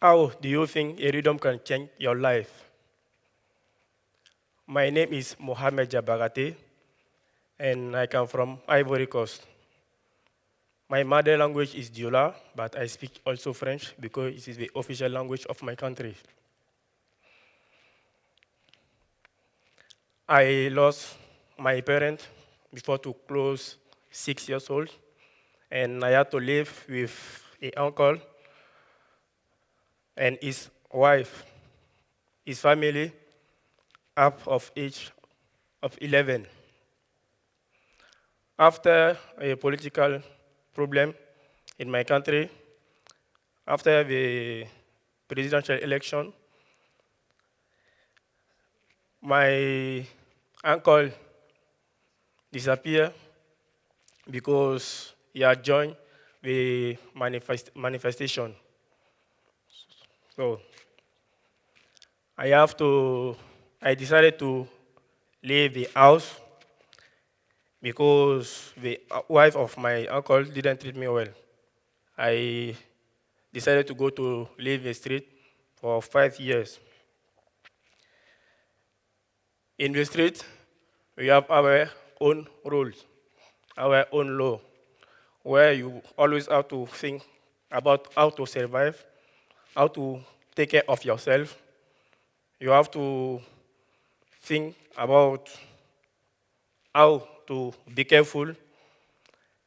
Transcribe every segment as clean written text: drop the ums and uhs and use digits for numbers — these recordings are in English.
How do you think a rhythm can change your life? My name is Mohamed Diabagate, and I come from Ivory Coast. My mother language is Diola, but I speak also French because it is the official language of my country. I lost my parent before to close 6 years old, and I had to live with an uncle and his wife, his family, up of age of 11. After a political problem in my country, after the presidential election, my uncle disappeared because he had joined the manifestation. So I decided to leave the house because the wife of my uncle didn't treat me well. I decided to go to live the street for 5 years. In the street, we have our own rules, our own law, where you always have to think about how to survive, how to take care of yourself. You have to think about how to be careful.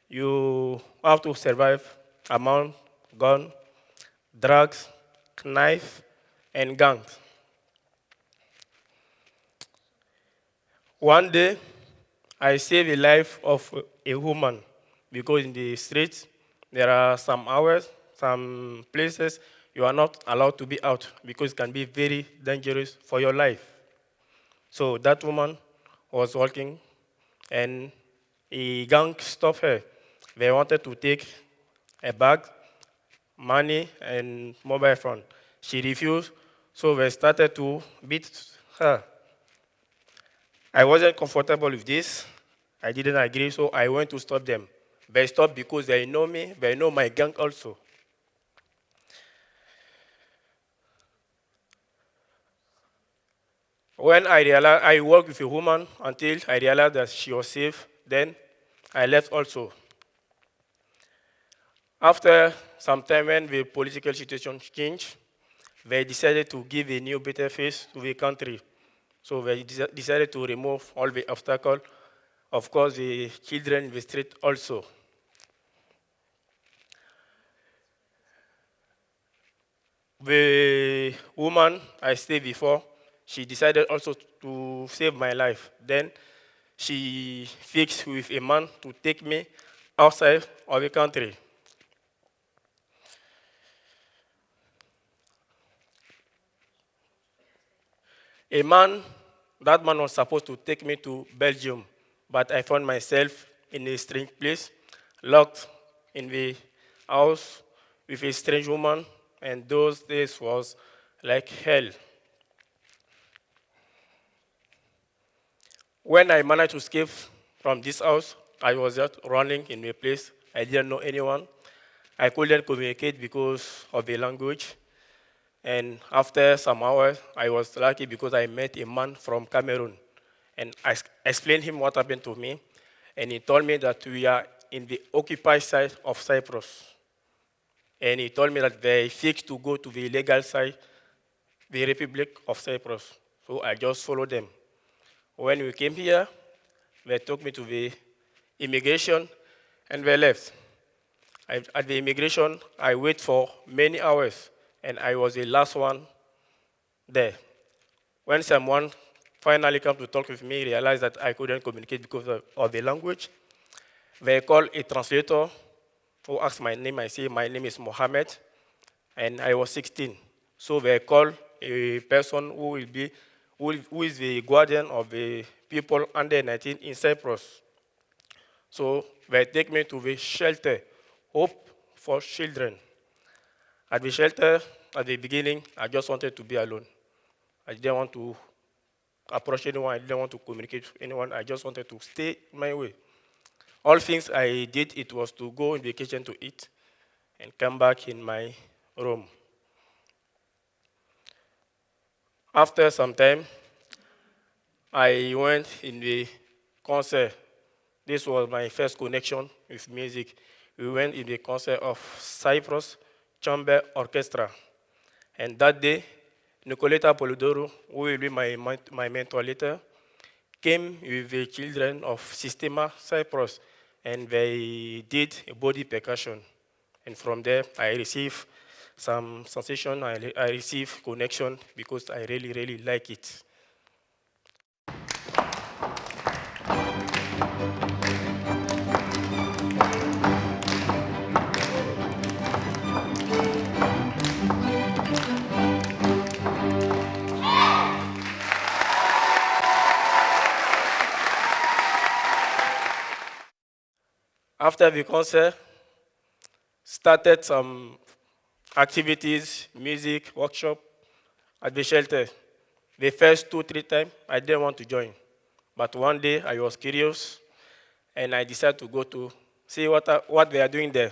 You have to survive among gun, drugs, knife, and gangs. One day, I saved the life of a woman because in the streets, there are some hours, some places you are not allowed to be out because it can be very dangerous for your life. So that woman was walking and a gang stopped her. They wanted to take a bag, money, and mobile phone. She refused, so they started to beat her. I wasn't comfortable with this. I didn't agree, so I went to stop them. They stopped because they know me, they know my gang also. When I realized I worked with a woman until I realized that she was safe, then I left also. After some time when the political situation changed, they decided to give a new better face to the country. So they decided to remove all the obstacles. Of course, the children in the street also. The woman I stayed before, she decided also to save my life. Then she fixed with a man to take me outside of the country. That man was supposed to take me to Belgium, but I found myself in a strange place, locked in the house with a strange woman, and those days was like hell. When I managed to escape from this house, I was just running in a place. I didn't know anyone. I couldn't communicate because of the language. And after some hours, I was lucky because I met a man from Cameroon. And I explained him what happened to me. And he told me that we are in the occupied side of Cyprus. And he told me that they fixed to go to the legal side, the Republic of Cyprus. So I just followed them. When we came here, they took me to the immigration, and they left. At the immigration, I waited for many hours, and I was the last one there. When someone finally came to talk with me, realized that I couldn't communicate because of the language, they called a translator who asked my name. I say, my name is Mohammed, and I was 16. So they called a person who is the guardian of the people under 19 in Cyprus. So they take me to the shelter, Hope for Children. At the shelter, at the beginning, I just wanted to be alone. I didn't want to approach anyone. I didn't want to communicate with anyone. I just wanted to stay my way. All things I did, it was to go in the kitchen to eat and come back in my room. After some time, I went in the concert. This was my first connection with music. We went in the concert of Cyprus Chamber Orchestra. And that day, Nicoleta Polidoro, who will be my mentor later, came with the children of Systema Cyprus, and they did a body percussion. And from there, I received some sensation, I received connection because I really, really like it. After the concert, started some activities, music, workshop at the shelter. The first 2-3 times, I didn't want to join. But one day, I was curious, and I decided to go to see what they are doing there.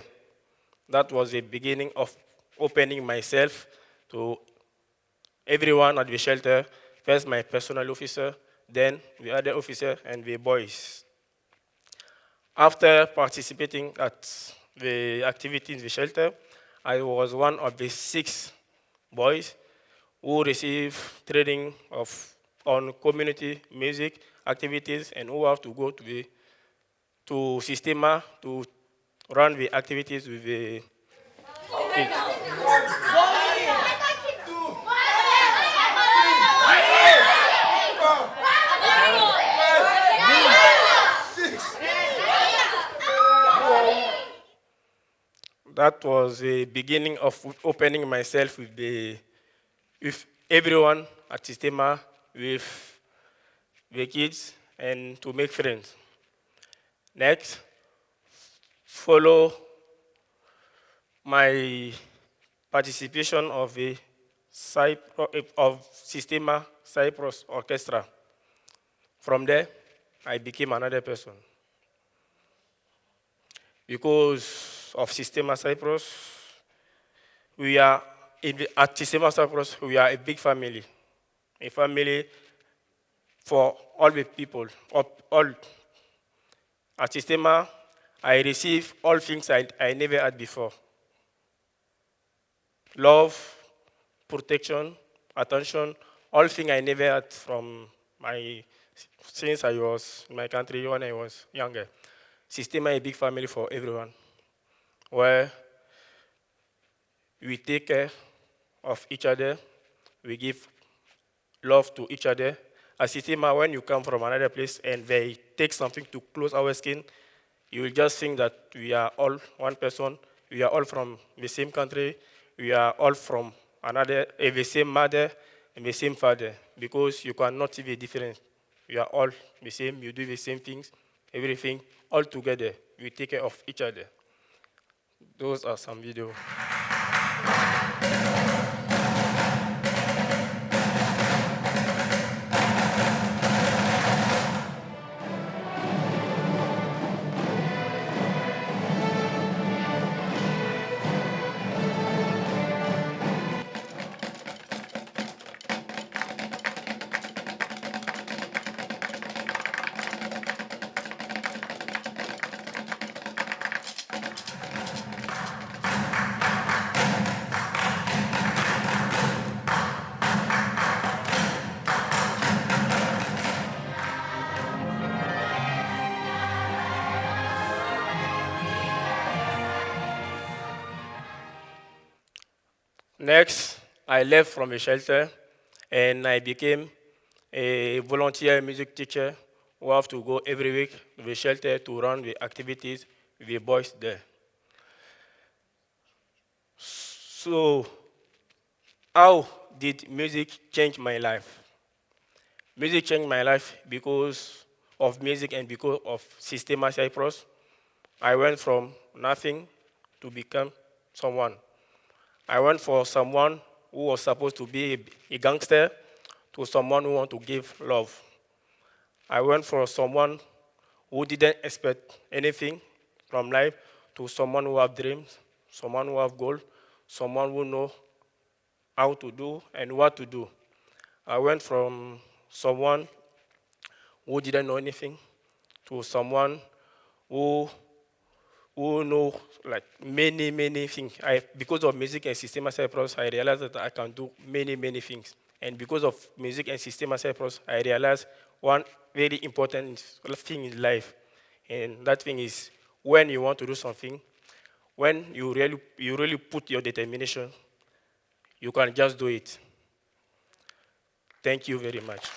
That was the beginning of opening myself to everyone at the shelter. First, my personal officer, then the other officer, and the boys. After participating at the activity in the shelter, I was one of the 6 boys who received training on community music activities and who have to go to Systema to run the activities with the kids. That was the beginning of opening myself with everyone at Systema, with the kids, and to make friends. Next, follow my participation of Systema Cyprus Orchestra. From there, I became another person. Because of Systema Cyprus, at Systema Cyprus, we are a big family. A family for all the people. At Systema, I receive all things I never had before. Love, protection, attention, all things I never had since I was in my country when I was younger. Systema is a big family for everyone, where we take care of each other, we give love to each other. At Systema, when you come from another place and they take something to close our skin, you will just think that we are all one person, we are all from the same country, we are all from the same mother and the same father, because you cannot see the difference. We are all the same, you do the same things, everything, all together. We take care of each other. Those are some videos. Next, I left from the shelter and I became a volunteer music teacher who have to go every week to the shelter to run the activities with the boys there. So, how did music change my life? Music changed my life because of music and because of Systema Cyprus. I went from nothing to become someone. I went from someone who was supposed to be a gangster to someone who wanted to give love. I went from someone who didn't expect anything from life to someone who have dreams, someone who have goals, someone who knows how to do and what to do. I went from someone who didn't know anything to someone who know like many things. Because of music and system process, I realized that I can do many things. And because of music and system process, I realized one very important thing in life. And that thing is when you want to do something, when you really put your determination, you can just do it. Thank you very much.